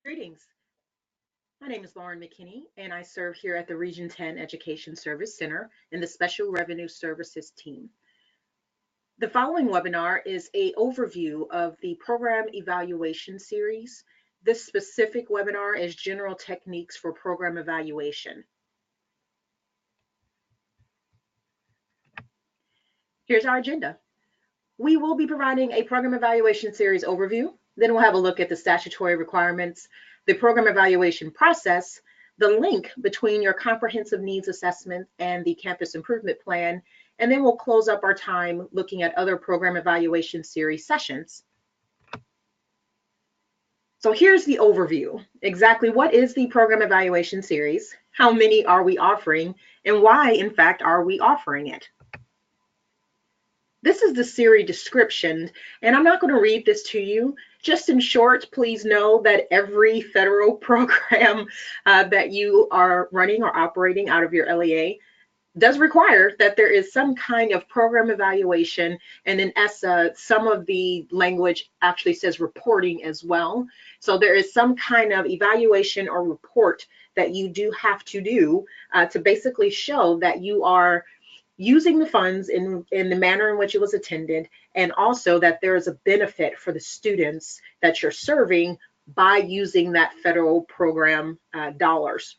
Greetings. My name is Lauren McKinney, and I serve here at the Region 10 Education Service Center in the Special Revenue Services team. The following webinar is an overview of the Program Evaluation Series. This specific webinar is General Techniques for Program Evaluation. Here's our agenda. We will be providing a Program Evaluation Series overview. Then we'll have a look at the statutory requirements, the program evaluation process, the link between your comprehensive needs assessment and the campus improvement plan, and then we'll close up our time looking at other program evaluation series sessions. So here's the overview. Exactly what is the program evaluation series? How many are we offering? And why, in fact, are we offering it? This is the series description, and I'm not going to read this to you. Just in short, please know that every federal program that you are running or operating out of your LEA does require that there is some kind of program evaluation, and in Essa, some of the language actually says reporting as well. So there is some kind of evaluation or report that you do have to do to basically show that you are using the funds in the manner in which it was intended, and also that there is a benefit for the students that you're serving by using that federal program dollars.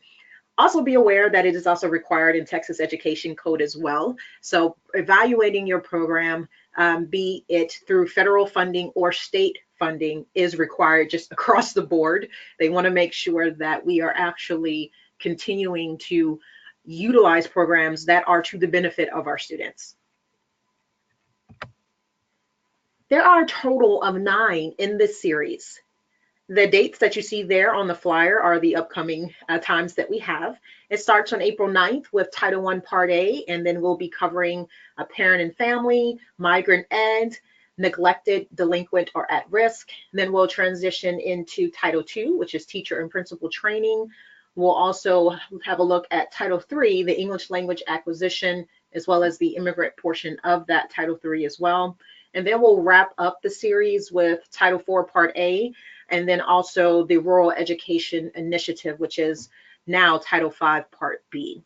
Also be aware that it is also required in Texas Education Code as well. So evaluating your program, be it through federal funding or state funding, is required just across the board. They want to make sure that we are actually continuing to utilize programs that are to the benefit of our students. There are a total of 9 in this series. The dates that you see there on the flyer are the upcoming times that we have. It starts on April 9th with Title I Part A, and then we'll be covering parent and family, migrant ed, neglected, delinquent, or at risk. Then we'll transition into Title II, which is teacher and principal training. We'll also have a look at Title III, the English language acquisition, as well as the immigrant portion of that Title III as well. And then we'll wrap up the series with Title IV Part A, and then also the Rural Education Initiative, which is now Title V Part B.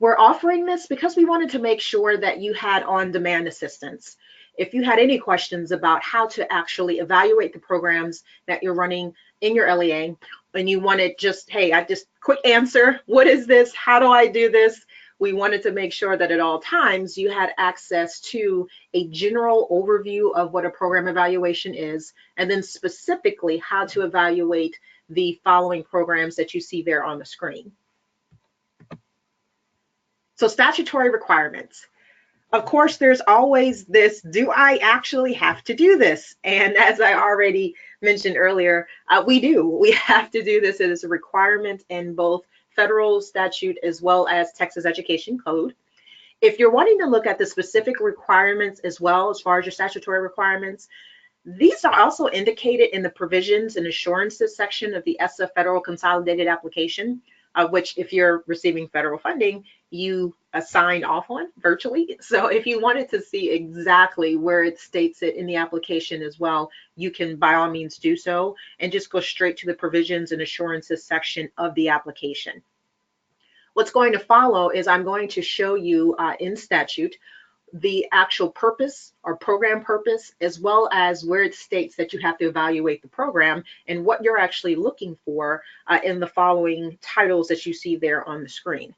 We're offering this because we wanted to make sure that you had on-demand assistance. If you had any questions about how to actually evaluate the programs that you're running in your LEA, and you wanted just, hey, I just quick answer, what is this? How do I do this? We wanted to make sure that at all times you had access to a general overview of what a program evaluation is, and then specifically how to evaluate the following programs that you see there on the screen. So statutory requirements. Of course, there's always this, do I actually have to do this? And as I already mentioned earlier, we do. We have to do this. It is a requirement in both federal statute as well as Texas Education Code. If you're wanting to look at the specific requirements as well as far as your statutory requirements, these are also indicated in the provisions and assurances section of the Essa Federal Consolidated Application, which if you're receiving federal funding, you signed off on virtually. So if you wanted to see exactly where it states it in the application as well, you can by all means do so and just go straight to the provisions and assurances section of the application. What's going to follow is I'm going to show you in statute the actual purpose or program purpose, as well as where it states that you have to evaluate the program and what you're actually looking for in the following titles that you see there on the screen.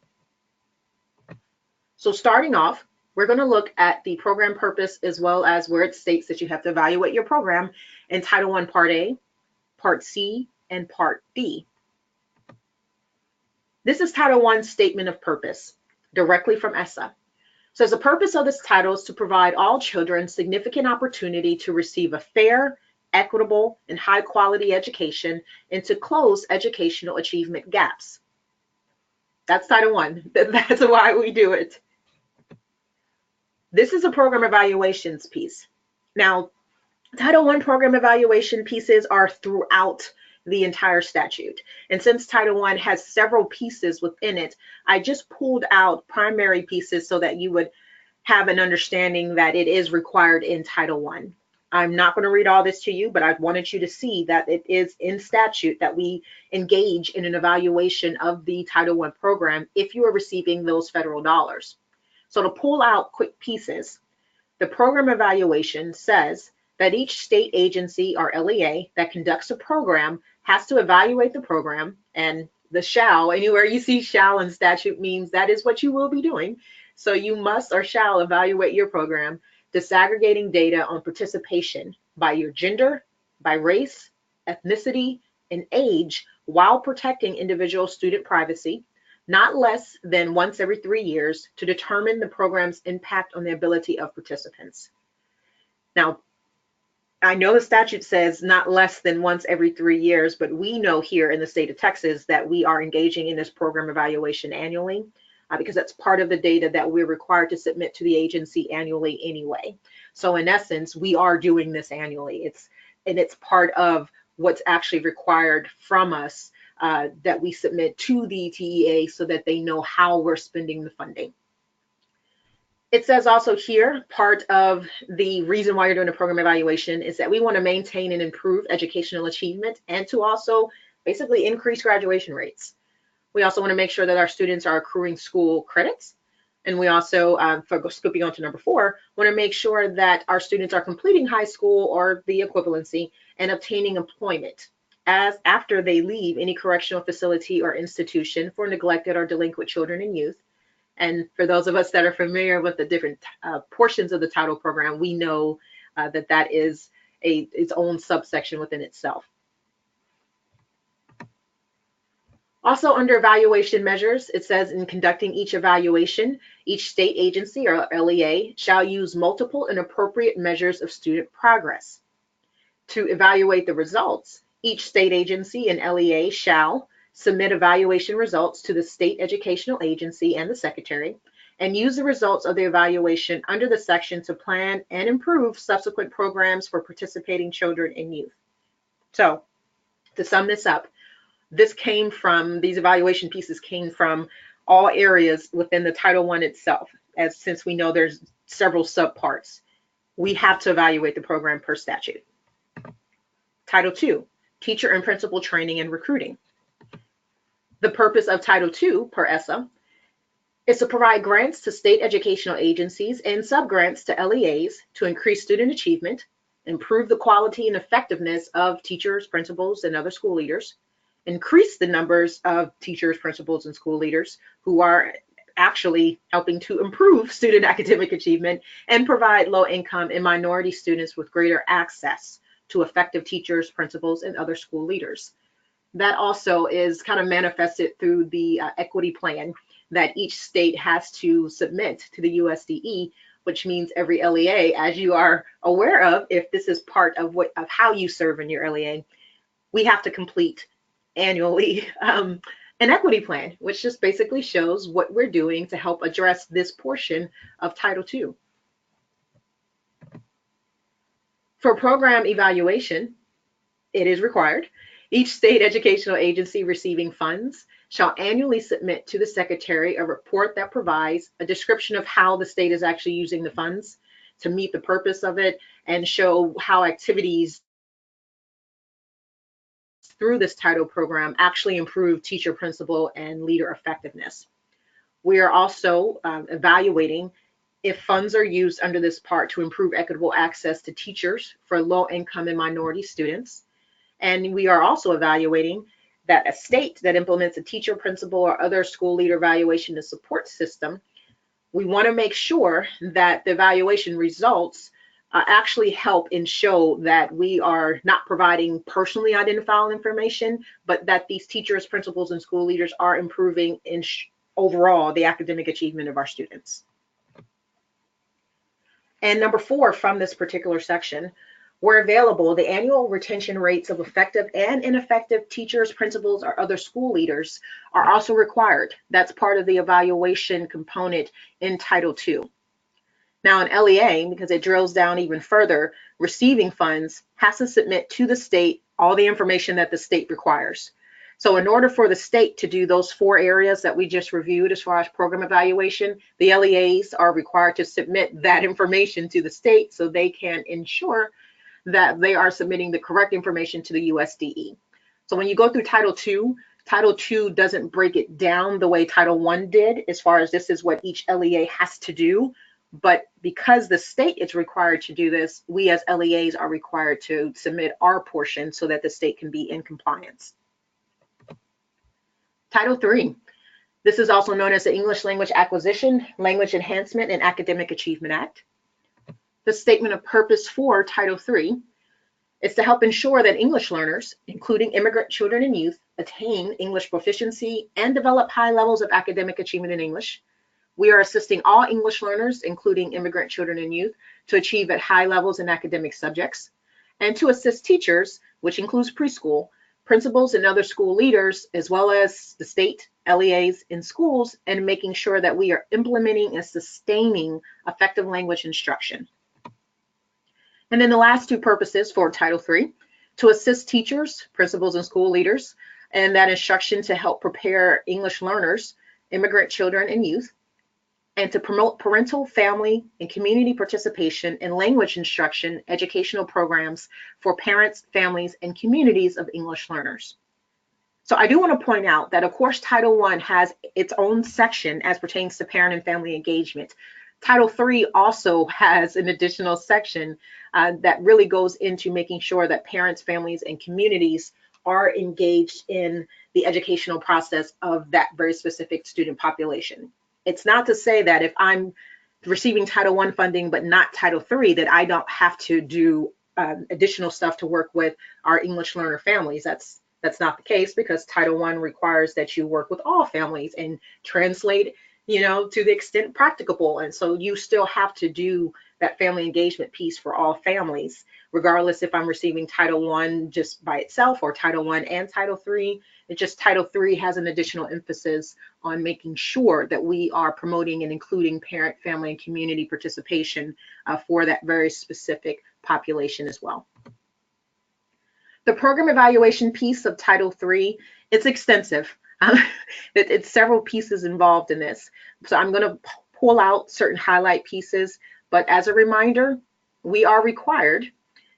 So starting off, we're going to look at the program purpose as well as where it states that you have to evaluate your program in Title I Part A, Part C, and Part D. This is Title I Statement of Purpose, directly from Essa. Says the purpose of this title is to provide all children significant opportunity to receive a fair, equitable, and high quality education and to close educational achievement gaps. That's Title I. That's why we do it. This is a program evaluations piece. Now, Title I program evaluation pieces are throughout the entire statute. And since Title I has several pieces within it, I just pulled out primary pieces so that you would have an understanding that it is required in Title I. I'm not going to read all this to you, but I wanted you to see that it is in statute that we engage in an evaluation of the Title I program if you are receiving those federal dollars. So to pull out quick pieces, the program evaluation says that each state agency or LEA that conducts a program has to evaluate the program, and the shall, anywhere you see shall in statute means that is what you will be doing. So you must or shall evaluate your program, disaggregating data on participation by your gender, by race, ethnicity, and age, while protecting individual student privacy, not less than once every 3 years, to determine the program's impact on the ability of participants. Now, I know the statute says not less than once every 3 years, but we know here in the state of Texas that we are engaging in this program evaluation annually because that's part of the data that we're required to submit to the agency annually anyway. So in essence, we are doing this annually. It's part of what's actually required from us that we submit to the TEA so that they know how we're spending the funding. It says also here, part of the reason why you're doing a program evaluation is that we want to maintain and improve educational achievement and to also basically increase graduation rates. We also want to make sure that our students are accruing school credits. And we also, for skipping on to number 4, want to make sure that our students are completing high school or the equivalency and obtaining employment as after they leave any correctional facility or institution for neglected or delinquent children and youth. And for those of us that are familiar with the different portions of the title program, we know that that is its own subsection within itself. Also under evaluation measures, it says in conducting each evaluation, each state agency or LEA shall use multiple and appropriate measures of student progress. To evaluate the results, each state agency and LEA shall submit evaluation results to the state educational agency and the secretary, and use the results of the evaluation under the section to plan and improve subsequent programs for participating children and youth. So to sum this up, these evaluation pieces came from all areas within the Title I itself, as since we know there's several subparts. We have to evaluate the program per statute. Title II, Teacher and Principal Training and Recruiting. The purpose of Title II, per Essa, is to provide grants to state educational agencies and subgrants to LEAs to increase student achievement, improve the quality and effectiveness of teachers, principals, and other school leaders, increase the numbers of teachers, principals, and school leaders who are actually helping to improve student academic achievement, and provide low-income and minority students with greater access to effective teachers, principals, and other school leaders. That also is kind of manifested through the equity plan that each state has to submit to the USDE, which means every LEA, as you are aware of, if this is part of how you serve in your LEA, we have to complete annually an equity plan, which just basically shows what we're doing to help address this portion of Title II. For program evaluation, it is required. Each state educational agency receiving funds shall annually submit to the secretary a report that provides a description of how the state is actually using the funds to meet the purpose of it and show how activities through this title program actually improve teacher, principal, and leader effectiveness. We are also evaluating if funds are used under this part to improve equitable access to teachers for low-income and minority students. And we are also evaluating that a state that implements a teacher, principal, or other school leader evaluation and support system, we want to make sure that the evaluation results actually help and show that we are not providing personally identifiable information, but that these teachers, principals, and school leaders are improving in overall the academic achievement of our students. And number 4 from this particular section, where available, the annual retention rates of effective and ineffective teachers, principals, or other school leaders are also required. That's part of the evaluation component in Title II. Now, an LEA, because it drills down even further, receiving funds has to submit to the state all the information that the state requires. So in order for the state to do those 4 areas that we just reviewed as far as program evaluation, the LEAs are required to submit that information to the state so they can ensure that they are submitting the correct information to the USDE. So when you go through Title II doesn't break it down the way Title I did, as far as this is what each LEA has to do. But because the state is required to do this, we as LEAs are required to submit our portion so that the state can be in compliance. Title III. This is also known as the English Language Acquisition, Language Enhancement, and Academic Achievement Act. The statement of purpose for Title III is to help ensure that English learners, including immigrant children and youth, attain English proficiency and develop high levels of academic achievement in English. We are assisting all English learners, including immigrant children and youth, to achieve at high levels in academic subjects, and to assist teachers, which includes preschool, principals and other school leaders, as well as the state, LEAs in schools, and making sure that we are implementing and sustaining effective language instruction. And then the last two purposes for Title III, to assist teachers, principals, and school leaders, and that instruction to help prepare English learners, immigrant children and youth, and to promote parental, family, and community participation in language instruction educational programs for parents, families, and communities of English learners. So I do want to point out that, of course, Title I has its own section as pertains to parent and family engagement. Title III also has an additional section that really goes into making sure that parents, families, and communities are engaged in the educational process of that very specific student population. It's not to say that if I'm receiving Title I funding but not Title III, that I don't have to do additional stuff to work with our English learner families. That's not the case, because Title I requires that you work with all families and translate, to the extent practicable. And so you still have to do that family engagement piece for all families, regardless if I'm receiving Title I just by itself or Title I and Title III. It's just Title III has an additional emphasis on making sure that we are promoting and including parent, family, and community participation for that very specific population as well. The program evaluation piece of Title III, it's extensive. It's several pieces involved in this. So I'm going to pull out certain highlight pieces, but as a reminder, we are required,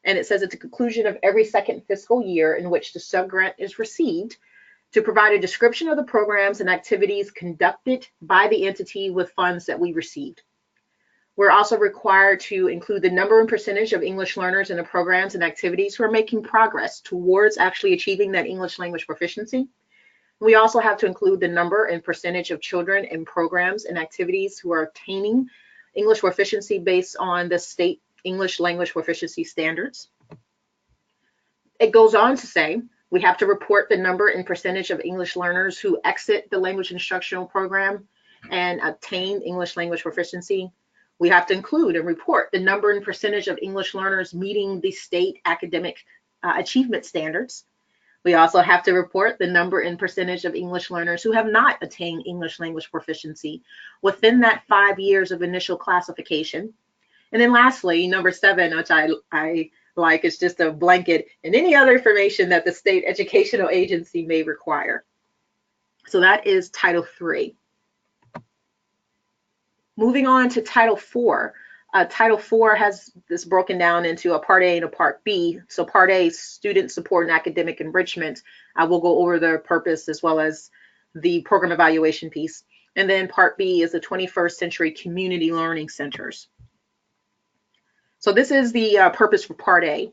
and it says at the conclusion of every second fiscal year in which the subgrant is received, to provide a description of the programs and activities conducted by the entity with funds that we received. We're also required to include the number and percentage of English learners in the programs and activities who are making progress towards actually achieving that English language proficiency. We also have to include the number and percentage of children in programs and activities who are attaining English proficiency based on the state English language proficiency standards. It goes on to say we have to report the number and percentage of English learners who exit the language instructional program and obtain English language proficiency. We have to include and report the number and percentage of English learners meeting the state academic achievement standards. We also have to report the number and percentage of English learners who have not attained English language proficiency within that 5 years of initial classification. And then lastly, number 7, which I like, is just a blanket, and any other information that the state educational agency may require. So that is Title III. Moving on to Title IV. Title IV has this broken down into a Part A and a Part B. So Part A, student support and academic enrichment. We'll go over the purpose as well as the program evaluation piece. And then Part B is the 21st Century Community Learning Centers. So this is the purpose for Part A.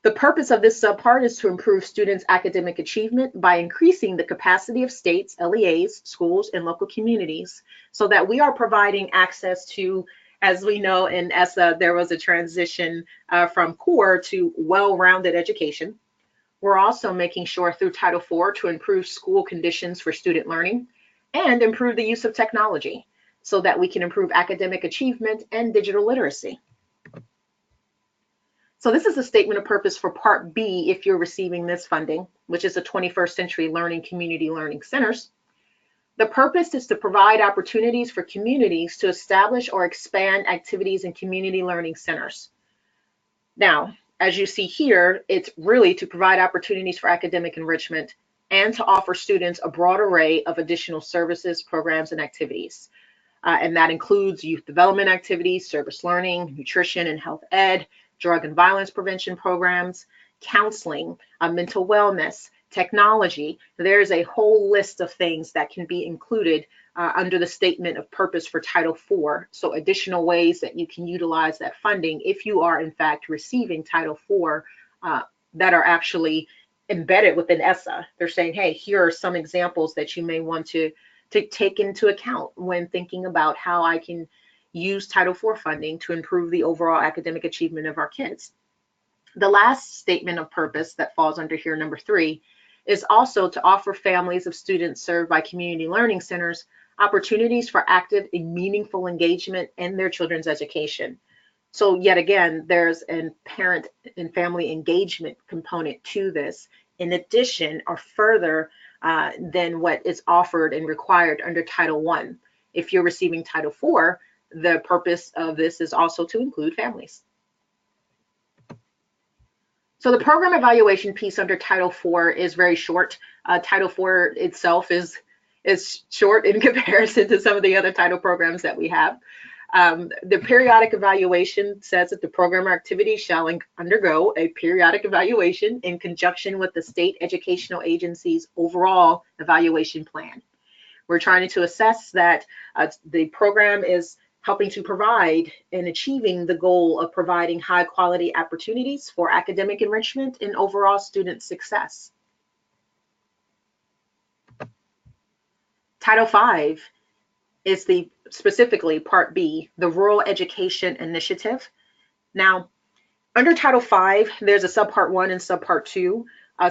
The purpose of this subpart is to improve students' academic achievement by increasing the capacity of states, LEAs, schools, and local communities so that we are providing access to, as we know in Essa, there was a transition from core to well-rounded education. We're also making sure through Title IV to improve school conditions for student learning and improve the use of technology so that we can improve academic achievement and digital literacy. So this is the statement of purpose for Part B if you're receiving this funding, which is the 21st Century Learning Community Learning Centers. The purpose is to provide opportunities for communities to establish or expand activities in community learning centers. Now, as you see here, it's really to provide opportunities for academic enrichment and to offer students a broad array of additional services, programs, and activities. And that includes youth development activities, service learning, nutrition and health ed, drug and violence prevention programs, counseling, mental wellness, technology. There's a whole list of things that can be included under the statement of purpose for Title IV. So additional ways that you can utilize that funding if you are in fact receiving Title IV that are actually embedded within Essa. They're saying, hey, here are some examples that you may want to take into account when thinking about how I can use Title IV funding to improve the overall academic achievement of our kids. The last statement of purpose that falls under here, number 3, is also to offer families of students served by community learning centers opportunities for active and meaningful engagement in their children's education. So yet again, there's a parent and family engagement component to this, in addition or further than what is offered and required under Title I. If you're receiving Title IV, the purpose of this is also to include families. So the program evaluation piece under Title IV is very short. Title IV itself is short in comparison to some of the other title programs that we have. The periodic evaluation says that the program or activity shall undergo a periodic evaluation in conjunction with the state educational agency's overall evaluation plan. We're trying to assess that the program is helping to provide and achieving the goal of providing high quality opportunities for academic enrichment and overall student success. Title V is specifically Part B, the Rural Education Initiative. Now, under Title V, there's a Subpart 1 and Subpart 2.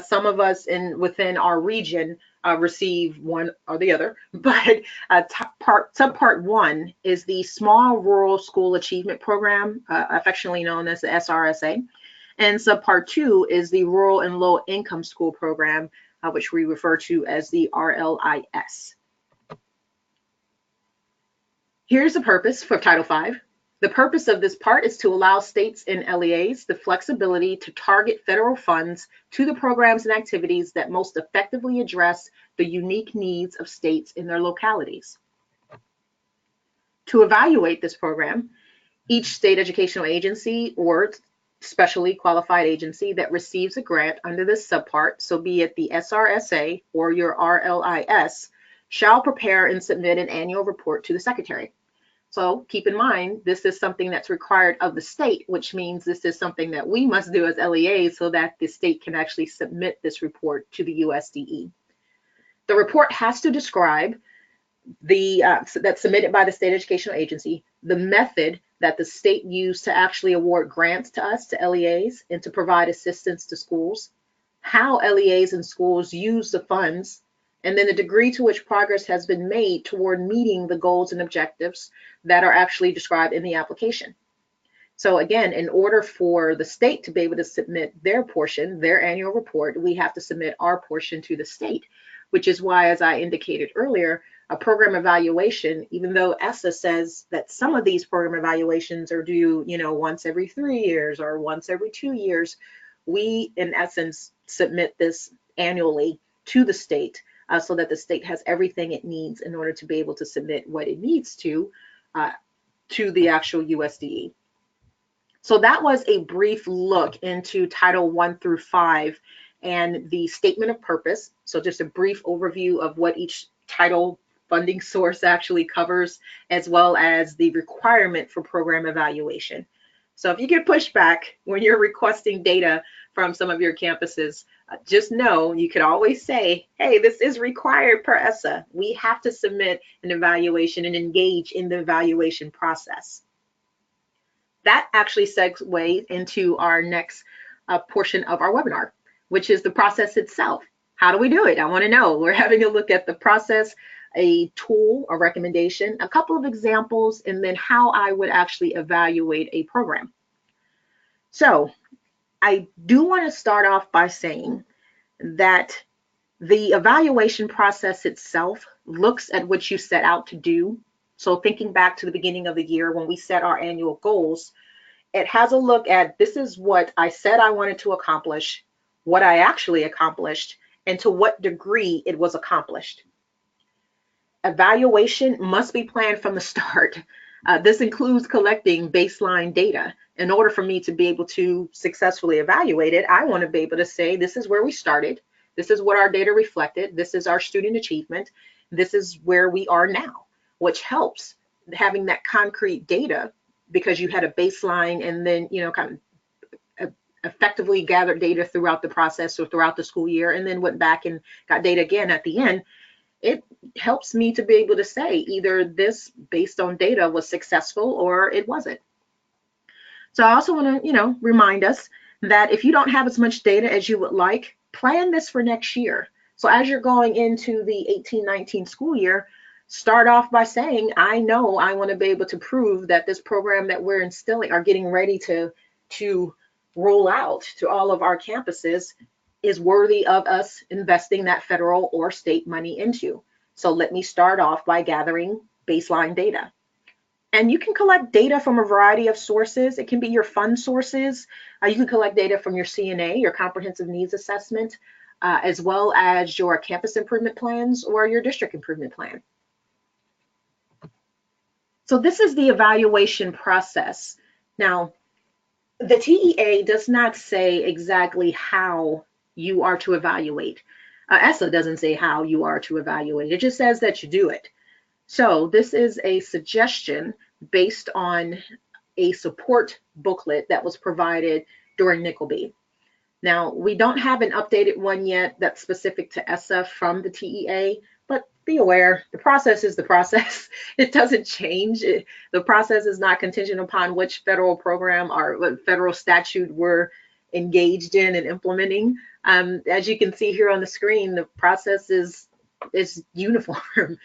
Some of us within our region receive one or the other, but Subpart 1 is the Small Rural School Achievement Program, affectionately known as the SRSA, and Subpart 2 is the Rural and Low Income School Program, which we refer to as the RLIS. Here's the purpose for Title V. The purpose of this part is to allow states and LEAs the flexibility to target federal funds to the programs and activities that most effectively address the unique needs of states in their localities. To evaluate this program, each state educational agency or specially qualified agency that receives a grant under this subpart, so be it the SRSA or your RLIS, shall prepare and submit an annual report to the Secretary. So keep in mind, this is something that's required of the state, which means this is something that we must do as LEAs so that the state can actually submit this report to the USDE. The report has to describe that's submitted by the state educational agency, the method that the state used to actually award grants to us, to LEAs, and to provide assistance to schools, how LEAs and schools use the funds, and then the degree to which progress has been made toward meeting the goals and objectives that are actually described in the application. So again, in order for the state to be able to submit their portion, their annual report, we have to submit our portion to the state, which is why, as I indicated earlier, a program evaluation, even though Essa says that some of these program evaluations are due, once every 3 years or once every 2 years, we, in essence, submit this annually to the state so that the state has everything it needs in order to be able to submit what it needs to the actual USDE. So that was a brief look into Title I through V and the statement of purpose. So just a brief overview of what each title funding source actually covers, as well as the requirement for program evaluation. So if you get pushback when you're requesting data from some of your campuses, just know you can always say, hey, this is required per Essa. We have to submit an evaluation and engage in the evaluation process. That actually segues into our next portion of our webinar, which is the process itself. How do we do it? I want to know. We're having a look at the process, a tool, a recommendation, a couple of examples, and then how I would actually evaluate a program. So I do want to start off by saying that the evaluation process itself looks at what you set out to do. So thinking back to the beginning of the year when we set our annual goals, it has a look at this is what I said I wanted to accomplish, what I actually accomplished, and to what degree it was accomplished. Evaluation must be planned from the start. This includes collecting baseline data. In order for me to be able to successfully evaluate it, I want to be able to say, this is where we started. This is what our data reflected. This is our student achievement. This is where we are now, which helps having that concrete data because you had a baseline and then, kind of effectively gathered data throughout the process or throughout the school year and then went back and got data again at the end. It helps me to be able to say either this based on data was successful or it wasn't. So I also want to, remind us that if you don't have as much data as you would like, plan this for next year. So as you're going into the 18-19 school year, start off by saying, I know I want to be able to prove that this program that we're instilling are getting ready to roll out to all of our campuses is worthy of us investing that federal or state money into. So let me start off by gathering baseline data. And you can collect data from a variety of sources. It can be your fund sources. You can collect data from your CNA, your comprehensive needs assessment, as well as your campus improvement plans or your district improvement plan. So this is the evaluation process. Now, the TEA does not say exactly how you are to evaluate. Essa doesn't say how you are to evaluate. It just says that you do it. So this is a suggestion based on a support booklet that was provided during Nickelby. Now, we don't have an updated one yet that's specific to Essa from the TEA, but be aware, the process is the process. It doesn't change. The process is not contingent upon which federal program or what federal statute we're engaged in and implementing. As you can see here on the screen, the process is uniform.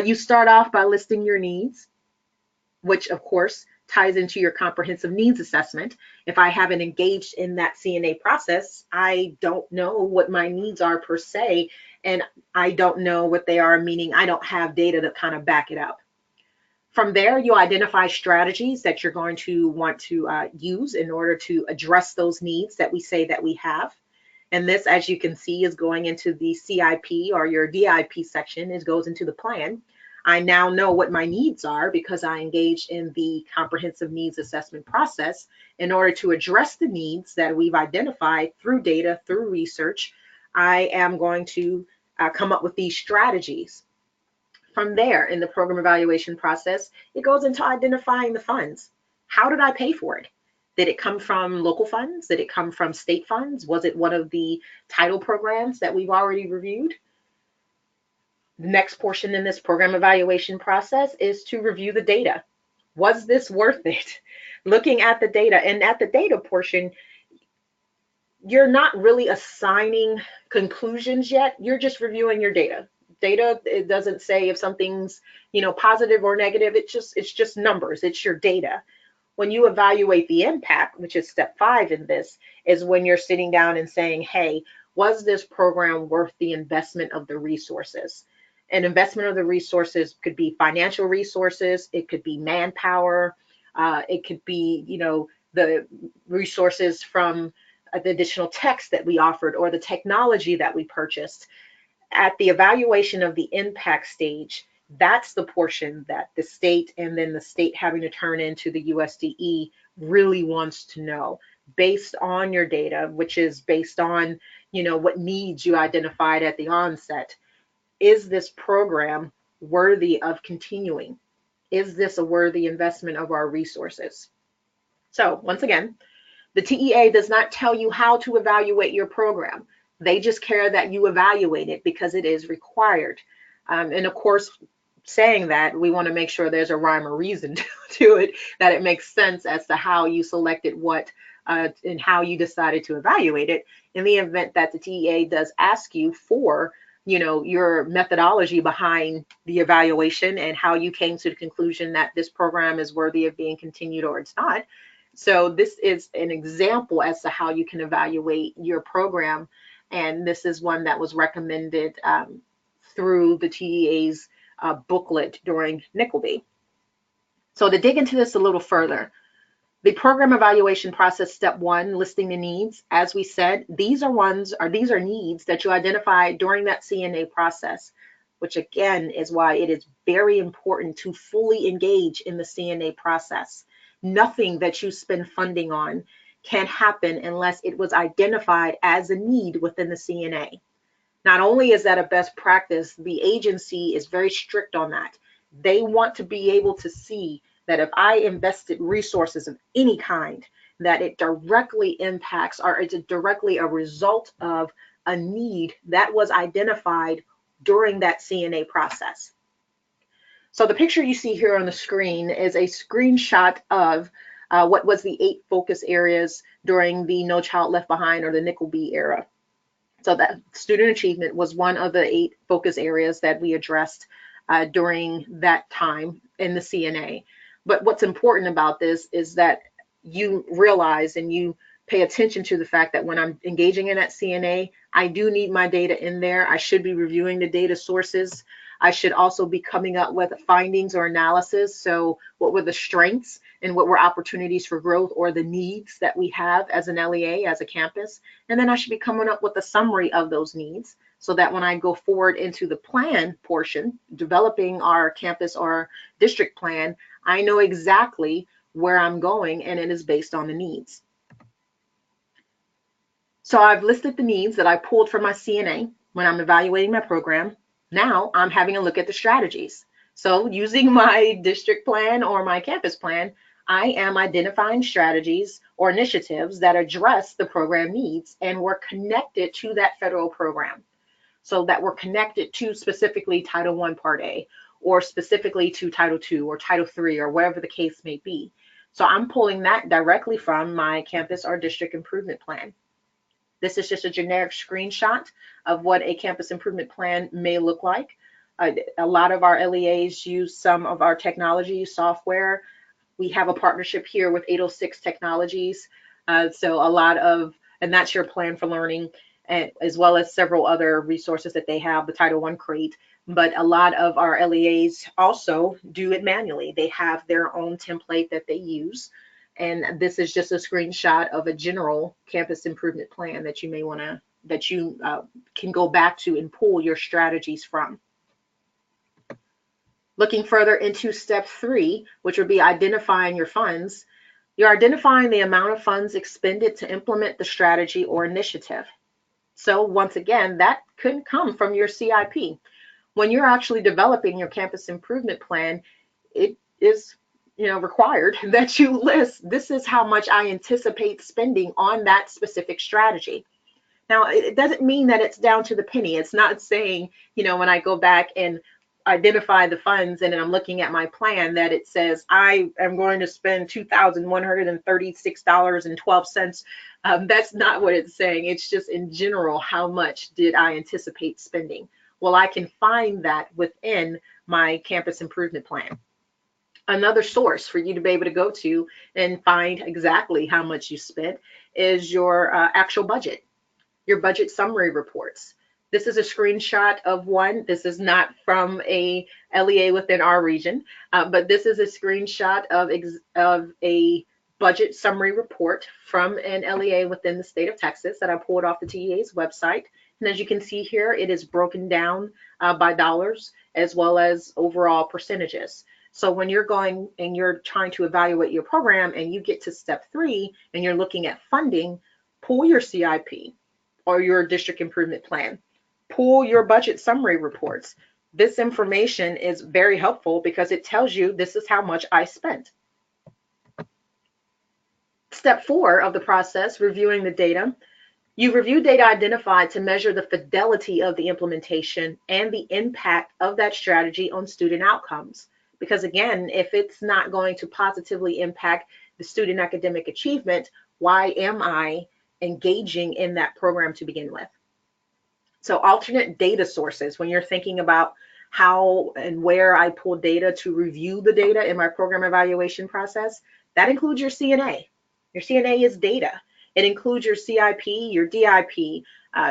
You start off by listing your needs, which of course ties into your comprehensive needs assessment. If I haven't engaged in that CNA process, I don't know what my needs are per se, and I don't know what they are, meaning I don't have data to kind of back it up. From there, you identify strategies that you're going to want to use in order to address those needs that we say that we have. And this, as you can see, is going into the CIP or your DIP section. It goes into the plan. I now know what my needs are because I engaged in the comprehensive needs assessment process in order to address the needs that we've identified through data, through research. I am going to come up with these strategies. From there, in the program evaluation process, it goes into identifying the funds. How did I pay for it? Did it come from local funds? Did it come from state funds? Was it one of the title programs that we've already reviewed? The next portion in this program evaluation process is to review the data. Was this worth it? Looking at the data, and at the data portion, you're not really assigning conclusions yet. You're just reviewing your data. Data, it doesn't say if something's, positive or negative. It's just numbers. It's your data. When you evaluate the impact, which is step 5 in this, is when you're sitting down and saying, hey, was this program worth the investment of the resources? An investment of the resources could be financial resources, it could be manpower, it could be, the resources from the additional text that we offered or the technology that we purchased. At the evaluation of the impact stage, that's the portion that the state and then the state having to turn into the USDE really wants to know based on your data, which is based on, what needs you identified at the onset. Is this program worthy of continuing? Is this a worthy investment of our resources? So once again, the TEA does not tell you how to evaluate your program. They just care that you evaluate it because it is required. And of course, saying that, we want to make sure there's a rhyme or reason to it, that it makes sense as to how you selected what and how you decided to evaluate it. In the event that the TEA does ask you for, your methodology behind the evaluation and how you came to the conclusion that this program is worthy of being continued or it's not. So this is an example as to how you can evaluate your program. And this is one that was recommended through the TEA's booklet during Nickelby. So to dig into this a little further, the program evaluation process, step 1, listing the needs. As we said, these are needs that you identified during that CNA process. which again is why it is very important to fully engage in the CNA process. Nothing that you spend funding on can happen unless it was identified as a need within the CNA. Not only is that a best practice, the agency is very strict on that. They want to be able to see that if I invested resources of any kind, that it directly impacts or it's directly a result of a need that was identified during that CNA process. So the picture you see here on the screen is a screenshot of what was the 8 focus areas during the No Child Left Behind or the Nickel-B era. So that student achievement was one of the 8 focus areas that we addressed during that time in the CNA. But what's important about this is that you realize and you pay attention to the fact that when I'm engaging in that CNA, I do need my data in there. I should be reviewing the data sources. I should also be coming up with findings or analysis. So what were the strengths and what were opportunities for growth or the needs that we have as an LEA, as a campus? And then I should be coming up with a summary of those needs so that when I go forward into the plan portion, developing our campus or district plan, I know exactly where I'm going and it is based on the needs. So I've listed the needs that I pulled from my CNA when I'm evaluating my program. Now I'm having a look at the strategies. So using my district plan or my campus plan, I am identifying strategies or initiatives that address the program needs and were connected to that federal program. So that we're connected to specifically Title I Part A or specifically to Title II or Title III or whatever the case may be. So I'm pulling that directly from my campus or district improvement plan. This is just a generic screenshot of what a campus improvement plan may look like. A lot of our LEAs use some of our technology software. We have a partnership here with 806 Technologies. So a lot of, and that's your plan for learning, and as well as several other resources that they have, the Title I Crate. But a lot of our LEAs also do it manually. They have their own template that they use. And this is just a screenshot of a general campus improvement plan that you may want to, that you can go back to and pull your strategies from. Looking further into step 3, which would be identifying your funds, you're identifying the amount of funds expended to implement the strategy or initiative. So once again, that could come from your CIP. When you're actually developing your campus improvement plan, it is required that you list, this is how much I anticipate spending on that specific strategy. Now, it doesn't mean that it's down to the penny. It's not saying, when I go back and identify the funds and then I'm looking at my plan that it says I am going to spend $2,136.12. That's not what it's saying. It's just in general, how much did I anticipate spending? Well, I can find that within my campus improvement plan. Another source for you to be able to go to and find exactly how much you spent is your actual budget, your budget summary reports. This is a screenshot of one. This is not from a LEA within our region, but this is a screenshot of a budget summary report from an LEA within the state of Texas that I pulled off the TEA's website. And as you can see here, it is broken down by dollars as well as overall percentages. So when you're going and you're trying to evaluate your program and you get to step 3 and you're looking at funding, pull your CIP or your district improvement plan, pull your budget summary reports. This information is very helpful because it tells you this is how much I spent. Step 4 of the process, reviewing the data. You review data identified to measure the fidelity of the implementation and the impact of that strategy on student outcomes. Because again, if it's not going to positively impact the student academic achievement, why am I engaging in that program to begin with? So alternate data sources, when you're thinking about how and where I pull data to review the data in my program evaluation process, that includes your CNA. Your CNA is data. It includes your CIP, your DIP,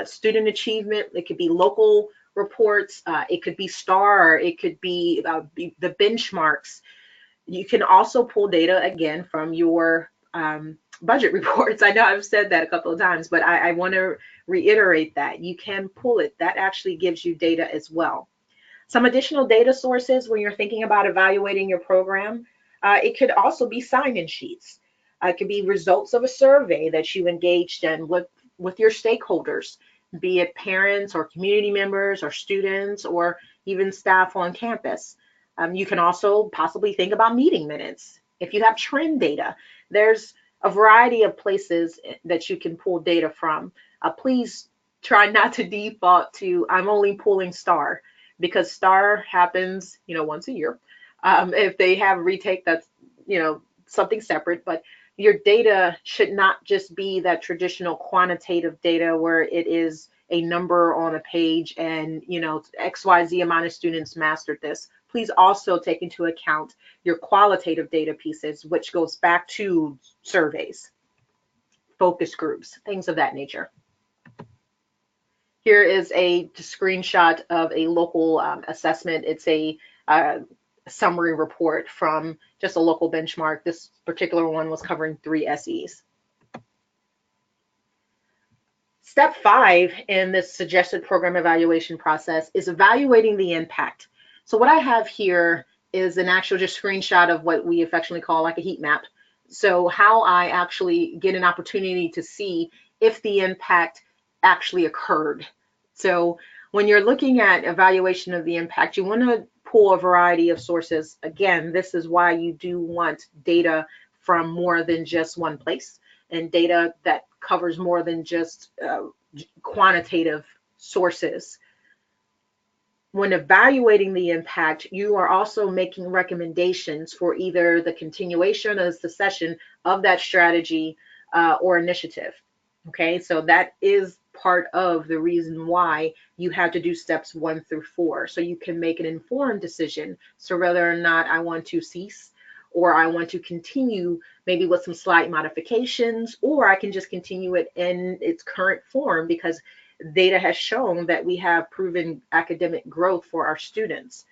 student achievement. It could be local reports, it could be STAR, it could be the benchmarks. You can also pull data again from your budget reports. I know I've said that a couple of times, but I want to reiterate that you can pull it. That actually gives you data as well. Some additional data sources when you're thinking about evaluating your program, it could also be sign-in sheets. It could be results of a survey that you engaged in with your stakeholders, be it parents or community members or students or even staff on campus. You can also possibly think about meeting minutes. If you have trend data, there's a variety of places that you can pull data from. Please try not to default to I'm only pulling STAR, because STAR happens, once a year. If they have retake, that's, something separate, but your data should not just be that traditional quantitative data where it is a number on a page and, XYZ amount of students mastered this. Please also take into account your qualitative data pieces, which goes back to surveys, focus groups, things of that nature. Here is a screenshot of a local assessment. It's a summary report from just a local benchmark. This particular one was covering 3 SEs. Step 5 in this suggested program evaluation process is evaluating the impact. So what I have here is an actual just screenshot of what we affectionately call like a heat map. So how I actually get an opportunity to see if the impact actually occurred. So when you're looking at evaluation of the impact, you want to pull a variety of sources. Again, this is why you do want data from more than just one place, and data that covers more than just quantitative sources. When evaluating the impact, you are also making recommendations for either the continuation or the succession of that strategy or initiative. Okay, so that is part of the reason why you have to do steps 1 through 4, so you can make an informed decision. So whether or not I want to cease, or I want to continue maybe with some slight modifications, or I can just continue it in its current form because data has shown that we have proven academic growth for our students.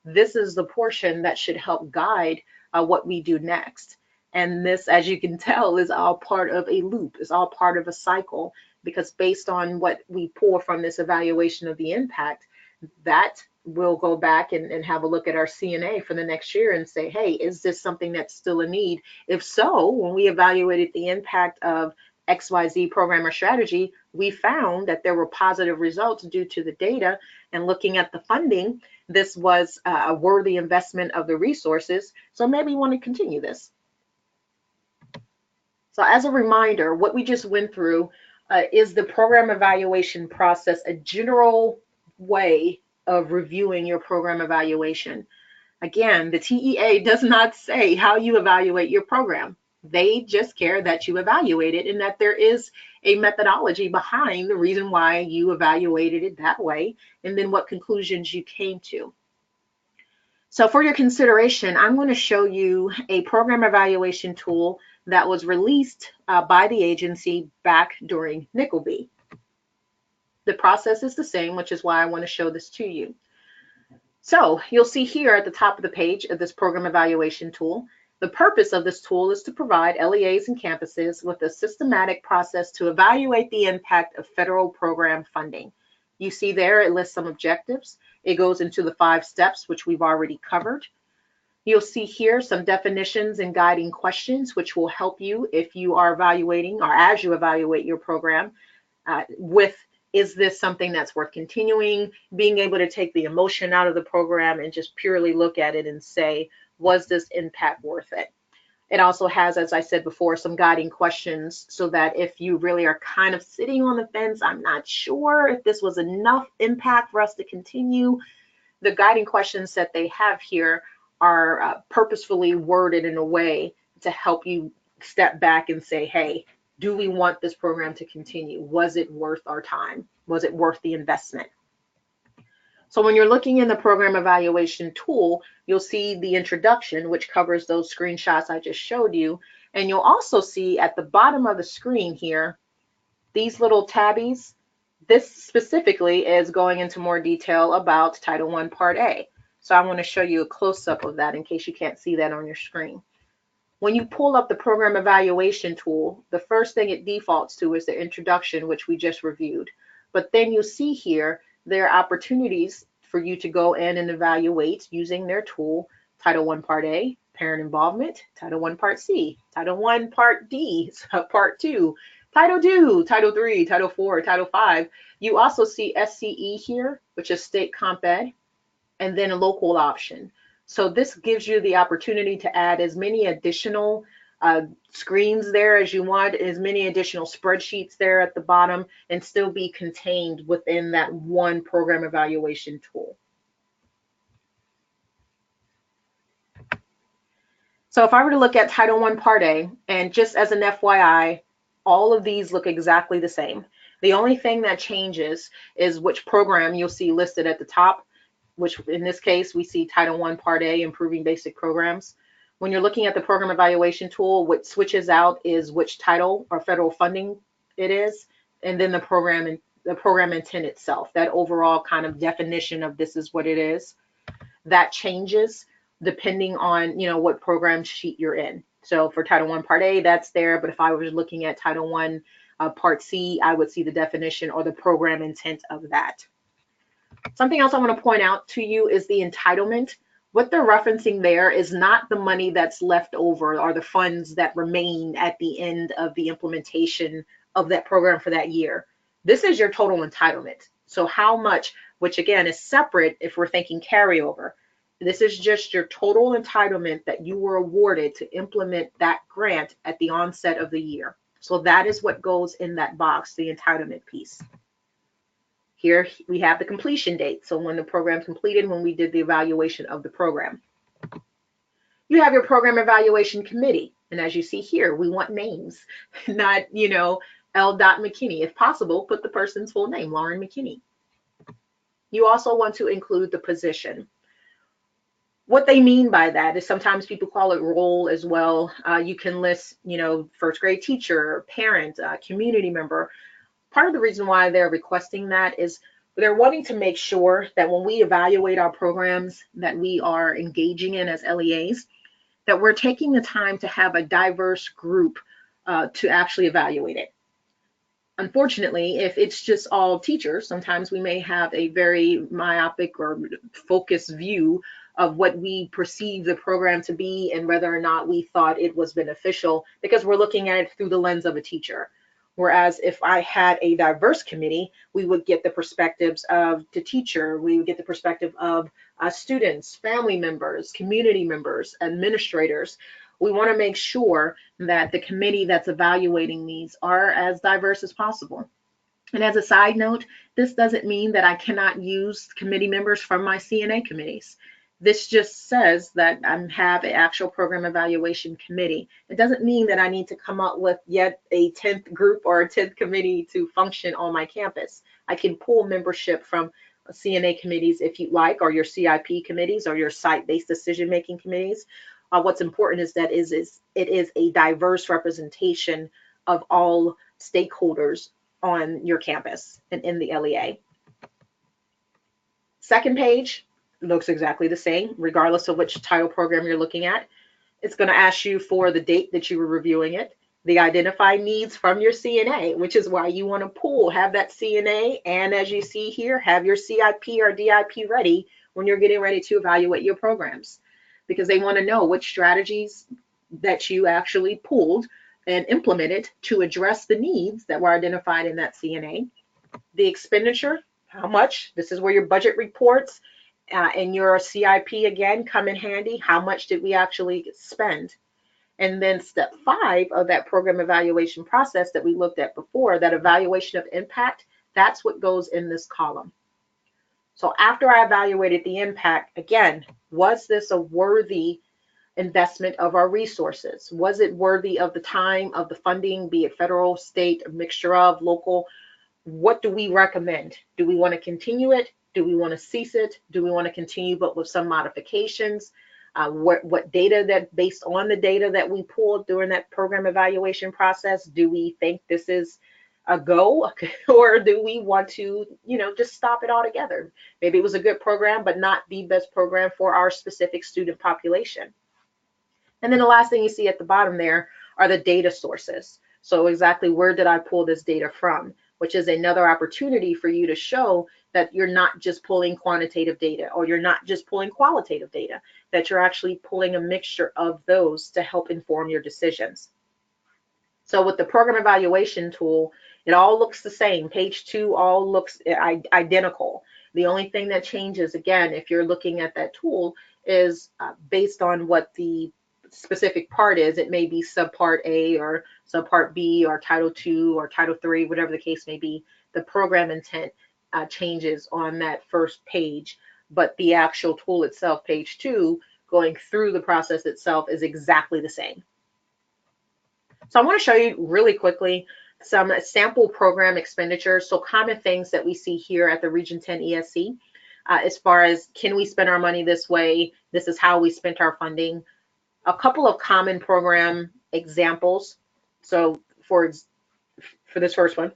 This is the portion that should help guide what we do next. And this, as you can tell, is all part of a loop, is all part of a cycle, because based on what we pull from this evaluation of the impact, that will go back and have a look at our CNA for the next year and say, hey, is this something that's still a need? If so, when we evaluated the impact of XYZ program or strategy, we found that there were positive results due to the data, and looking at the funding, this was a worthy investment of the resources. So maybe we want to continue this. So as a reminder, what we just went through is the program evaluation process, a general way of reviewing your program evaluation. Again, the TEA does not say how you evaluate your program. They just care that you evaluate it and that there is a methodology behind the reason why you evaluated it that way, and then what conclusions you came to. So for your consideration, I'm going to show you a program evaluation tool that was released by the agency back during Nickelby. The process is the same, which is why I want to show this to you. So you'll see here at the top of the page of this program evaluation tool, the purpose of this tool is to provide LEAs and campuses with a systematic process to evaluate the impact of federal program funding. You see there it lists some objectives. It goes into the 5 steps, which we've already covered. You'll see here some definitions and guiding questions, which will help you if you are evaluating or as you evaluate your program with, is this something that's worth continuing? Being able to take the emotion out of the program and just purely look at it and say, was this impact worth it? It also has, as I said before, some guiding questions so that if you really are kind of sitting on the fence, I'm not sure if this was enough impact for us to continue, the guiding questions that they have here are purposefully worded in a way to help you step back and say, hey, do we want this program to continue? Was it worth our time? Was it worth the investment? So when you're looking in the program evaluation tool, you'll see the introduction, which covers those screenshots I just showed you. And you'll also see at the bottom of the screen here, these little tabbies. This specifically is going into more detail about Title I Part A. So I want to show you a close-up of that in case you can't see that on your screen. When you pull up the program evaluation tool, the first thing it defaults to is the introduction, which we just reviewed. But then you see here, there are opportunities for you to go in and evaluate using their tool, Title I Part A, Parent Involvement, Title I Part C, Title I Part D, Part 2, Title II, Title III, Title IV, Title V. You also see SCE here, which is State Comp Ed, and then a local option. So this gives you the opportunity to add as many additional screens there as you want, as many additional spreadsheets there at the bottom, and still be contained within that one program evaluation tool. So if I were to look at Title I Part A, and just as an FYI, all of these look exactly the same. The only thing that changes is which program you'll see listed at the top, which in this case, we see Title I Part A, Improving Basic Programs. When you're looking at the program evaluation tool, what switches out is which title or federal funding it is, and then the program intent itself, that overall kind of definition of this is what it is. That changes depending on, you know, what program sheet you're in. So for Title I Part A, that's there, but if I was looking at Title I Part C, I would see the definition or the program intent of that. Something else I want to point out to you is the entitlement. What they're referencing there is not the money that's left over or the funds that remain at the end of the implementation of that program for that year. This is your total entitlement. So how much, which again is separate if we're thinking carryover. This is just your total entitlement that you were awarded to implement that grant at the onset of the year. So that is what goes in that box, the entitlement piece. Here we have the completion date. So when the program's completed, when we did the evaluation of the program. You have your program evaluation committee. And as you see here, we want names, not, you know, L. McKinney. If possible, put the person's full name, Lauren McKinney. You also want to include the position. What they mean by that is sometimes people call it role as well. You can list, you know, first grade teacher, parent, community member. Part of the reason why they're requesting that is they're wanting to make sure that when we evaluate our programs that we are engaging in as LEAs, that we're taking the time to have a diverse group to actually evaluate it. Unfortunately, if it's just all teachers, sometimes we may have a very myopic or focused view of what we perceive the program to be and whether or not we thought it was beneficial because we're looking at it through the lens of a teacher. Whereas if I had a diverse committee, we would get the perspectives of the teacher, we would get the perspective of students, family members, community members, administrators. We want to make sure that the committee that's evaluating these are as diverse as possible. And as a side note, this doesn't mean that I cannot use committee members from my CNA committees. This just says that I have an actual program evaluation committee. It doesn't mean that I need to come up with yet a 10th group or a 10th committee to function on my campus. I can pull membership from CNA committees if you like, or your CIP committees or your site-based decision-making committees. What's important is that it is a diverse representation of all stakeholders on your campus and in the LEA. Second page looks exactly the same, regardless of which title program you're looking at. It's going to ask you for the date that you were reviewing it, the identified needs from your CNA, which is why you want to have that CNA, and as you see here, have your CIP or DIP ready when you're getting ready to evaluate your programs, because they want to know which strategies that you actually pulled and implemented to address the needs that were identified in that CNA. The expenditure, how much, this is where your budget reports and your CIP again come in handy. How much did we actually spend? And then step 5 of that program evaluation process that we looked at before, that evaluation of impact, that's what goes in this column. So after I evaluated the impact, again, was this a worthy investment of our resources? Was it worthy of the time, of the funding, be it federal, state, a mixture of, local? What do we recommend? Do we want to continue it? Do we want to cease it? Do we want to continue but with some modifications? What data that, based on the data that we pulled during that program evaluation process, do we think this is a go, or do we want to, just stop it altogether? Maybe it was a good program, but not the best program for our specific student population. And then the last thing you see at the bottom there are the data sources. So exactly where did I pull this data from, which is another opportunity for you to show that you're not just pulling quantitative data or you're not just pulling qualitative data, that you're actually pulling a mixture of those to help inform your decisions. So with the program evaluation tool, it all looks the same. Page 2 all looks identical. The only thing that changes, again, if you're looking at that tool, is based on what the specific part is. It may be subpart A or subpart B or Title II or Title III, whatever the case may be. The program intent changes on that first page, but the actual tool itself, page 2, going through the process itself is exactly the same. So I want to show you really quickly some sample program expenditures. So common things that we see here at the Region 10 ESC as far as, can we spend our money this way? This is how we spent our funding. A couple of common program examples. So for this first one,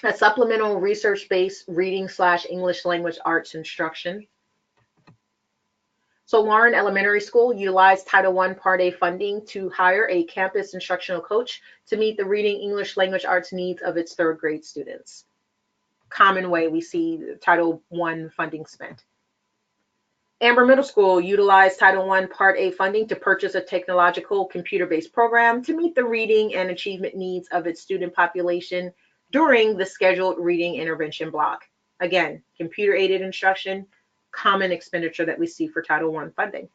a supplemental research-based reading/English language arts instruction. So Lauren Elementary School utilized Title I Part A funding to hire a campus instructional coach to meet the reading English language arts needs of its third grade students. Common way we see Title I funding spent. Amber Middle School utilized Title I Part A funding to purchase a technological computer-based program to meet the reading and achievement needs of its student population during the scheduled reading intervention block. Again, computer-aided instruction, common expenditure that we see for Title I funding.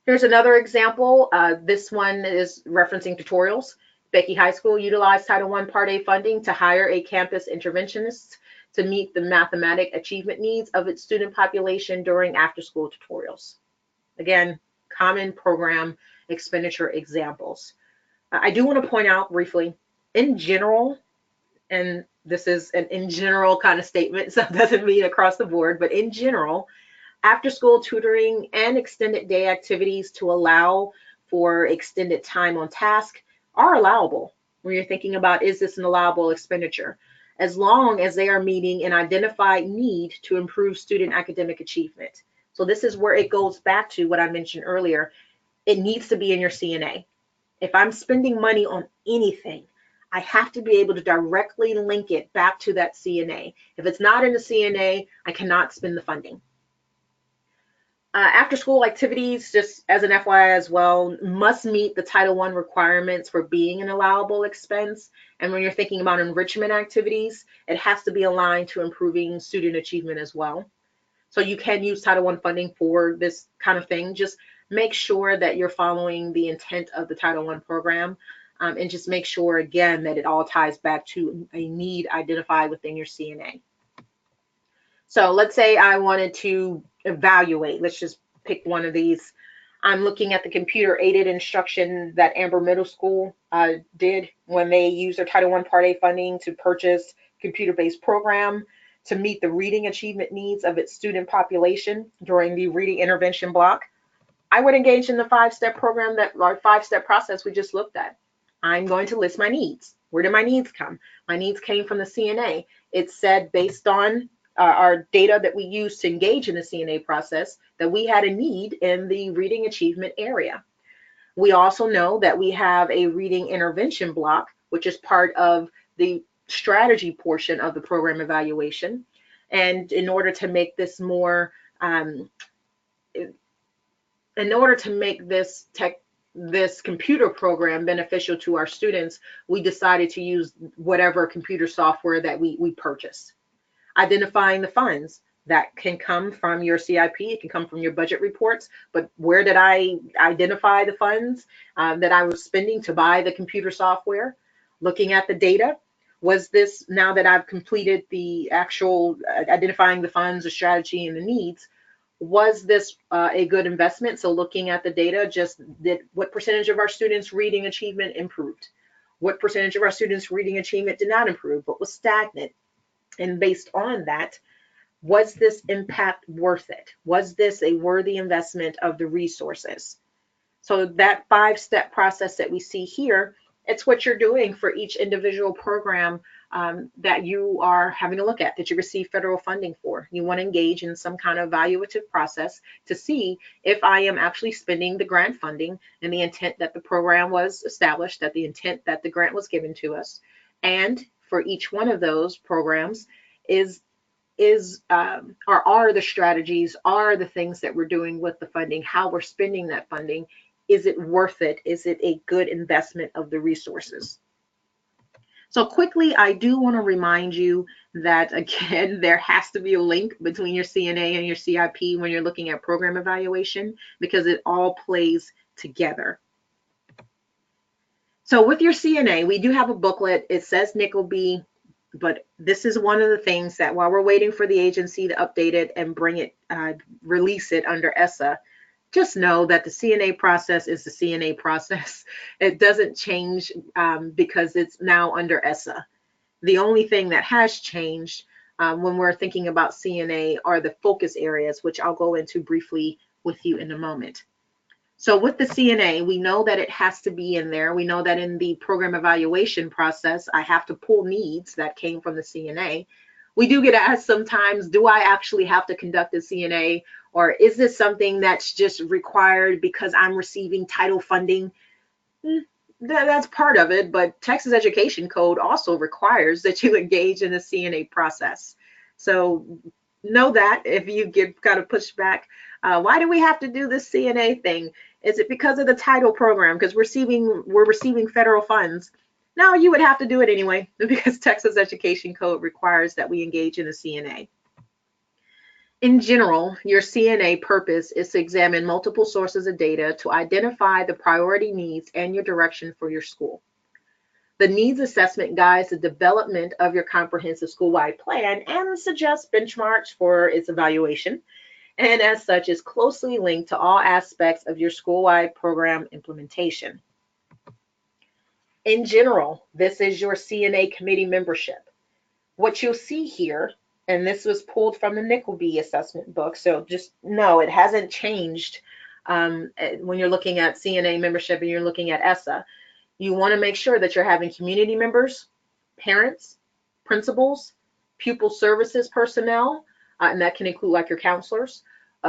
Here's another example. This one is referencing tutorials. Becky High School utilized Title I Part A funding to hire a campus interventionist to meet the mathematic achievement needs of its student population during after-school tutorials. Again, common program expenditure examples. I do want to point out briefly, in general, and this is an in general kind of statement, so it doesn't mean across the board, but in general, after-school tutoring and extended day activities to allow for extended time on task are allowable when you're thinking about, is this an allowable expenditure, as long as they are meeting an identified need to improve student academic achievement. So this is where it goes back to what I mentioned earlier. It needs to be in your CNA. If I'm spending money on anything, I have to be able to directly link it back to that CNA. If it's not in the CNA, I cannot spend the funding. After school activities, just as an FYI as well, must meet the Title I requirements for being an allowable expense. And when you're thinking about enrichment activities, it has to be aligned to improving student achievement as well. So you can use Title I funding for this kind of thing. Just make sure that you're following the intent of the Title I program, and just make sure, again, that it all ties back to a need identified within your CNA. So let's say I wanted to evaluate, let's just pick one of these. I'm looking at the computer-aided instruction that Amber Middle School did when they used their Title I Part A funding to purchase computer-based program to meet the reading achievement needs of its student population during the reading intervention block. I would engage in the five-step program, or five-step process we just looked at. I'm going to list my needs. Where did my needs come? My needs came from the CNA. It said, based on our data that we used to engage in the CNA process, that we had a need in the reading achievement area. We also know that we have a reading intervention block, which is part of the strategy portion of the program evaluation. And in order to make this more, in order to make this computer program beneficial to our students, we decided to use whatever computer software that we purchased. Identifying the funds that can come from your CIP, it can come from your budget reports, but where did I identify the funds that I was spending to buy the computer software? Looking at the data, was this, now that I've completed the actual identifying the funds, the strategy, and the needs, was this a good investment? So looking at the data, just what percentage of our students' reading achievement improved? What percentage of our students' reading achievement did not improve, but was stagnant? And based on that, was this impact worth it? Was this a worthy investment of the resources? So that five-step process that we see here, it's what you're doing for each individual program that you are having a look at, that you receive federal funding for. You want to engage in some kind of evaluative process to see if I am actually spending the grant funding and the intent that the program was established, that the intent that the grant was given to us. And for each one of those programs, is is or are the strategies, are the things that we're doing with the funding, how we're spending that funding, is it worth it? Is it a good investment of the resources? So quickly, I do want to remind you that, again, there has to be a link between your CNA and your CIP when you're looking at program evaluation, because it all plays together. So with your CNA, we do have a booklet. It says Nickel-B, but this is one of the things that while we're waiting for the agency to update it and bring it, release it under Essa, just know that the CNA process is the CNA process. It doesn't change because it's now under Essa. The only thing that has changed when we're thinking about CNA are the focus areas, which I'll go into briefly with you in a moment. So with the CNA, we know that it has to be in there. We know that in the program evaluation process, I have to pull needs that came from the CNA. We do get asked sometimes, do I actually have to conduct a CNA, or is this something that's just required because I'm receiving title funding? That's part of it, but Texas Education Code also requires that you engage in the CNA process. So know that if you get kind of pushed back, why do we have to do this CNA thing? Is it because of the title program? Because we're receiving federal funds? No, you would have to do it anyway because Texas Education Code requires that we engage in a CNA. In general, your CNA purpose is to examine multiple sources of data to identify the priority needs and your direction for your school. The needs assessment guides the development of your comprehensive school-wide plan and suggests benchmarks for its evaluation, and as such is closely linked to all aspects of your school-wide program implementation. In general, this is your CNA committee membership. What you'll see here, and this was pulled from the Nickel-B assessment book, so just know it hasn't changed when you're looking at CNA membership and you're looking at Essa. You want to make sure that you're having community members, parents, principals, pupil services personnel, and that can include like your counselors,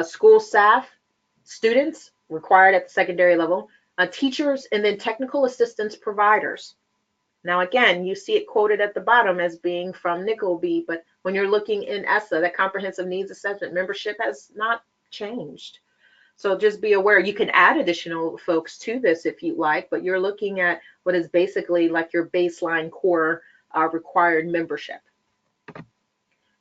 school staff, students required at the secondary level, teachers, and then technical assistance providers. Now, again, you see it quoted at the bottom as being from Nickel-B, but when you're looking in Essa, that comprehensive needs assessment membership has not changed. So just be aware, you can add additional folks to this if you like, but you're looking at what is basically like your baseline core required membership.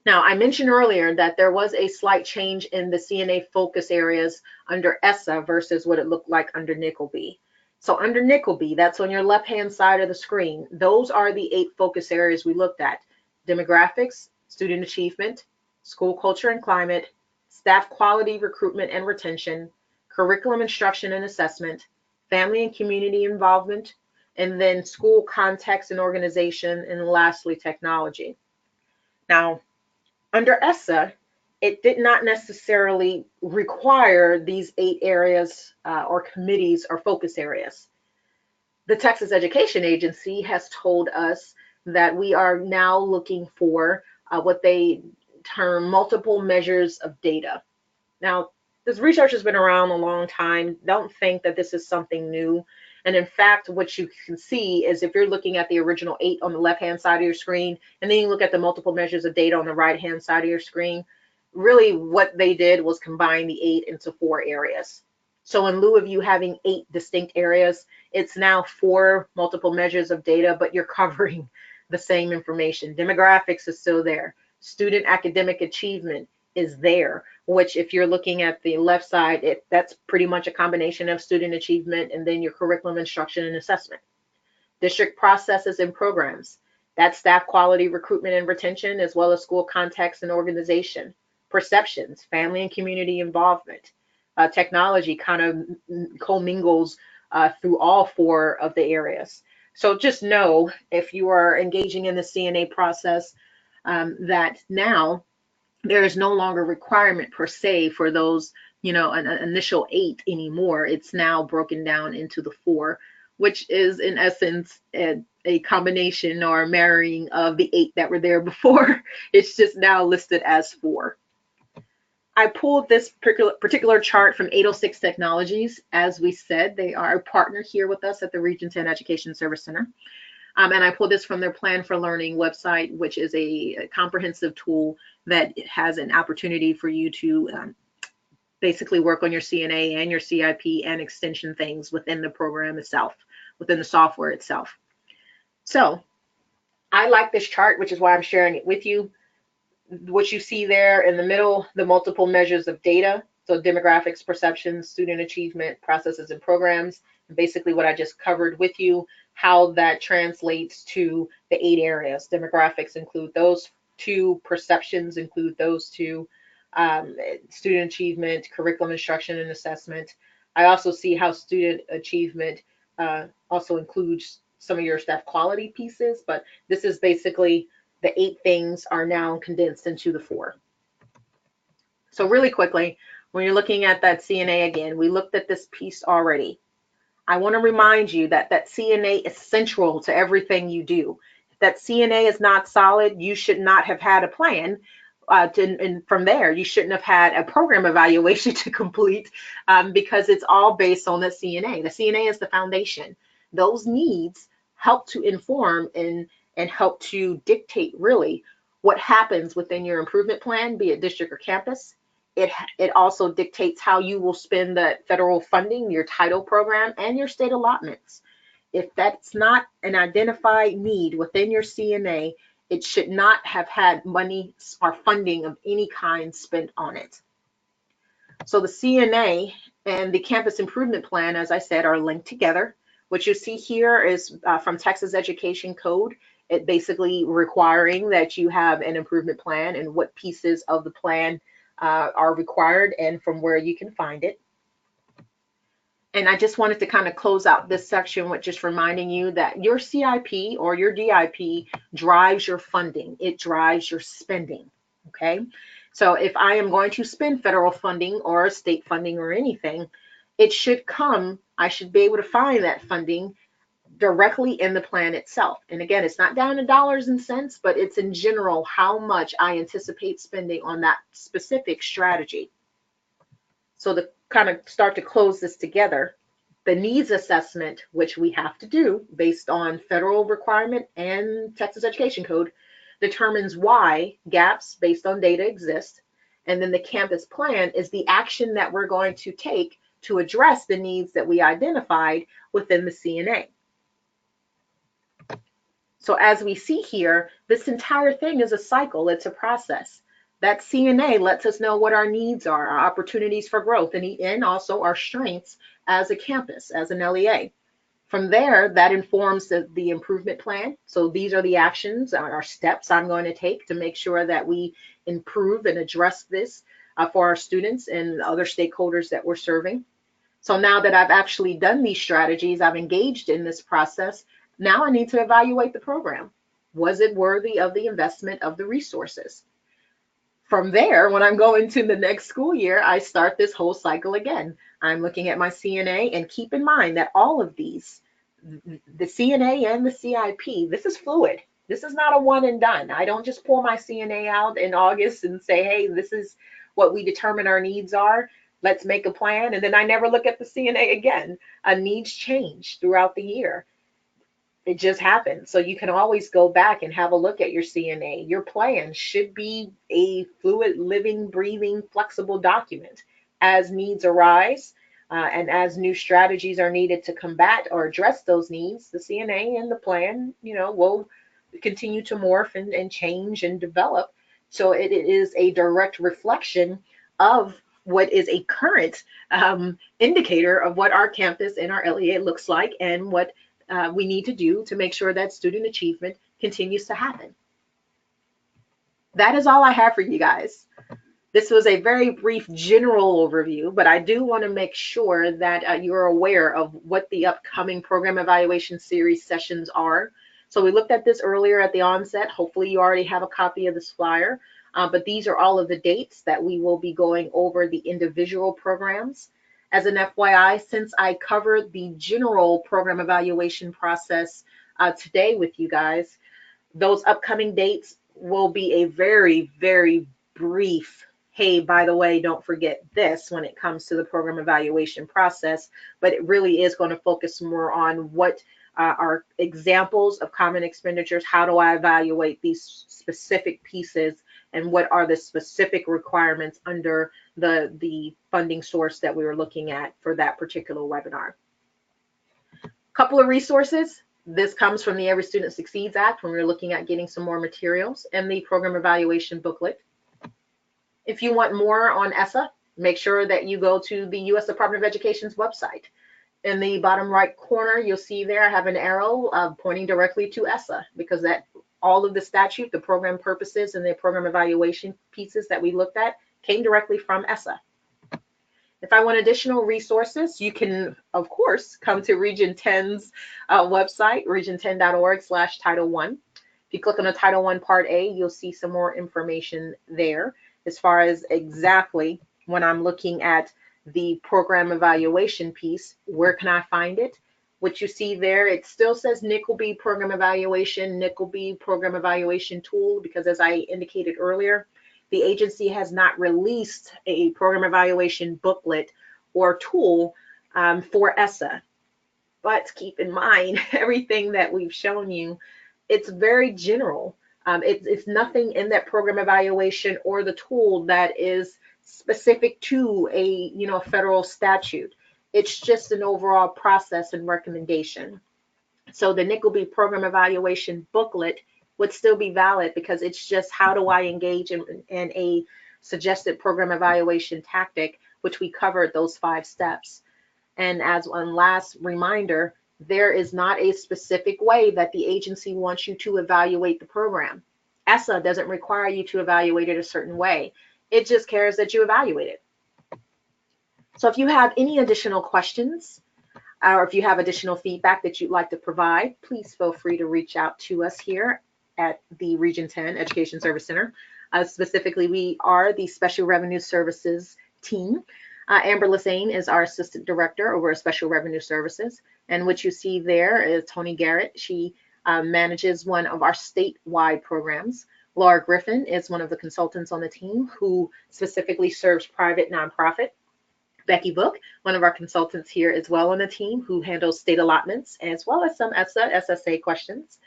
Now, I mentioned earlier that there was a slight change in the CNA focus areas under Essa versus what it looked like under Nickel-B. So under Nickel-B, that's on your left-hand side of the screen. Those are the 8 focus areas we looked at: demographics, student achievement, school culture and climate, staff quality, recruitment and retention, curriculum instruction and assessment, family and community involvement, and then school context and organization, and lastly, technology. Now, under Essa, it did not necessarily require these 8 areas or committees or focus areas. The Texas Education Agency has told us that we are now looking for what they term multiple measures of data. Now, this research has been around a long time. Don't think that this is something new. And in fact, what you can see is if you're looking at the original 8 on the left-hand side of your screen, and then you look at the multiple measures of data on the right-hand side of your screen, really what they did was combine the 8 into 4 areas. So in lieu of you having 8 distinct areas, it's now 4 multiple measures of data, but you're covering the same information. Demographics is still there. Student academic achievement is there, which if you're looking at the left side, that's pretty much a combination of student achievement and then your curriculum instruction and assessment. District processes and programs, that's staff quality, recruitment and retention, as well as school context and organization. Perceptions, family and community involvement. Technology kind of commingles through all 4 of the areas. So just know if you are engaging in the CNA process that now there is no longer requirement per se for those, an initial 8 anymore. It's now broken down into the 4, which is in essence a combination or a marrying of the 8 that were there before. It's just now listed as 4. I pulled this particular chart from 806 Technologies. As we said, they are a partner here with us at the Region 10 Education Service Center. And I pulled this from their Plan for Learning website, which is a comprehensive tool that has an opportunity for you to basically work on your CNA and your CIP and extension things within the program itself, within the software itself. So I like this chart, which is why I'm sharing it with you. What you see there in the middle, the multiple measures of data, so demographics, perceptions, student achievement, processes, and programs, and basically what I just covered with you, how that translates to the 8 areas. Demographics include those 2, perceptions include those 2, student achievement, curriculum instruction and assessment. I also see how student achievement also includes some of your staff quality pieces, but this is basically the 8 things are now condensed into the 4. So really quickly, when you're looking at that CNA again, we looked at this piece already. I want to remind you that that CNA is central to everything you do. If that CNA is not solid, you should not have had a plan. And from there, you shouldn't have had a program evaluation to complete because it's all based on the CNA. The CNA is the foundation. Those needs help to inform and help to dictate really what happens within your improvement plan, be it district or campus. It also dictates how you will spend the federal funding, your title program, and your state allotments. If that's not an identified need within your CNA, it should not have had money or funding of any kind spent on it. So the CNA and the campus improvement plan, as I said, are linked together. What you see here is from Texas Education Code, it basically requiring that you have an improvement plan and what pieces of the plan are required and from where you can find it. And I just wanted to kind of close out this section with just reminding you that your CIP or your DIP drives your funding. It drives your spending, okay? So if I am going to spend federal funding or state funding or anything, it should come, I should be able to find that funding directly in the plan itself. And again, it's not down to dollars and cents, but it's in general how much I anticipate spending on that specific strategy. So to kind of start to close this together, the needs assessment, which we have to do based on federal requirement and Texas Education Code, determines why gaps based on data exist. And then the campus plan is the action that we're going to take to address the needs that we identified within the CNA. So as we see here, this entire thing is a cycle, it's a process. That CNA lets us know what our needs are, our opportunities for growth, and also our strengths as a campus, as an LEA. From there, that informs the improvement plan. So these are the actions, our steps I'm going to take to make sure that we improve and address this for our students and other stakeholders that we're serving. So now that I've actually done these strategies, I've engaged in this process, now I need to evaluate the program. Was it worthy of the investment of the resources? From there, when I'm going to the next school year, I start this whole cycle again. I'm looking at my CNA, and keep in mind that all of these, the CNA and the CIP, this is fluid. This is not a one and done. I don't just pull my CNA out in August and say, hey, this is what we determine our needs are. Let's make a plan. And then I never look at the CNA again. Needs change throughout the year. It just happens. So you can always go back and have a look at your CNA. Your plan should be a fluid, living, breathing, flexible document. As needs arise and as new strategies are needed to combat or address those needs, the CNA and the plan, will continue to morph and change and develop. So it is a direct reflection of what is a current indicator of what our campus and our LEA looks like and what we need to do to make sure that student achievement continues to happen. That is all I have for you guys. This was a very brief general overview, but I do want to make sure that you're aware of what the upcoming program evaluation series sessions are. So we looked at this earlier at the onset. Hopefully you already have a copy of this flyer, but these are all of the dates that we will be going over the individual programs. As an FYI, since I covered the general program evaluation process today with you guys, those upcoming dates will be a very, very brief, hey, by the way, don't forget this when it comes to the program evaluation process, but it really is going to focus more on what are examples of common expenditures. How do I evaluate these specific pieces, and what are the specific requirements under the funding source that we were looking at for that particular webinar? Couple of resources. This comes from the Every Student Succeeds Act when we were looking at getting some more materials, and the program evaluation booklet. If you want more on Essa, make sure that you go to the U.S. Department of Education's website. In the bottom right corner, you'll see there I have an arrow pointing directly to Essa, because that all of the statute, the program purposes, and the program evaluation pieces that we looked at came directly from Essa. If I want additional resources, you can, of course, come to Region 10's website, region10.org/Title I. If you click on the Title I Part A, you'll see some more information there as far as exactly when I'm looking at the program evaluation piece, where can I find it? What you see there, it still says Nickleby Program Evaluation, Nickleby Program Evaluation Tool, because as I indicated earlier, the agency has not released a program evaluation booklet or tool for Essa. But keep in mind, everything that we've shown you, it's very general. It's nothing in that program evaluation or the tool that is specific to a federal statute. It's just an overall process and recommendation. So the Nickleby Program Evaluation booklet would still be valid, because it's just how do I engage in a suggested program evaluation tactic, which we covered those 5 steps. And as one last reminder, there is not a specific way that the agency wants you to evaluate the program. Essa doesn't require you to evaluate it a certain way. It just cares that you evaluate it. So if you have any additional questions, or if you have additional feedback that you'd like to provide, please feel free to reach out to us here at the Region 10 Education Service Center. Specifically, we are the Special Revenue Services team. Amber Lassane is our Assistant Director over Special Revenue Services. And what you see there is Tony Garrett. She manages one of our statewide programs. Laura Griffin is one of the consultants on the team who specifically serves private nonprofit. Becky Book, one of our consultants here as well on the team, who handles state allotments as well as some Essa, SSA questions.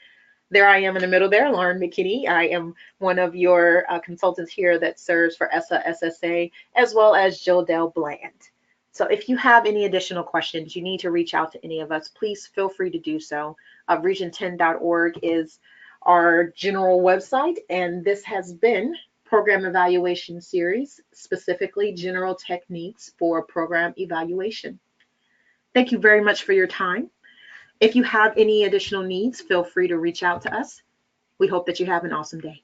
There I am in the middle there, Lauren McKinney. I am one of your consultants here that serves for Essa, SSA, as well as Jill Dell Bland. So if you have any additional questions, you need to reach out to any of us, please feel free to do so. Region10.org is our general website, and this has been Program Evaluation Series, specifically General Techniques for Program Evaluation. Thank you very much for your time. If you have any additional needs, feel free to reach out to us. We hope that you have an awesome day.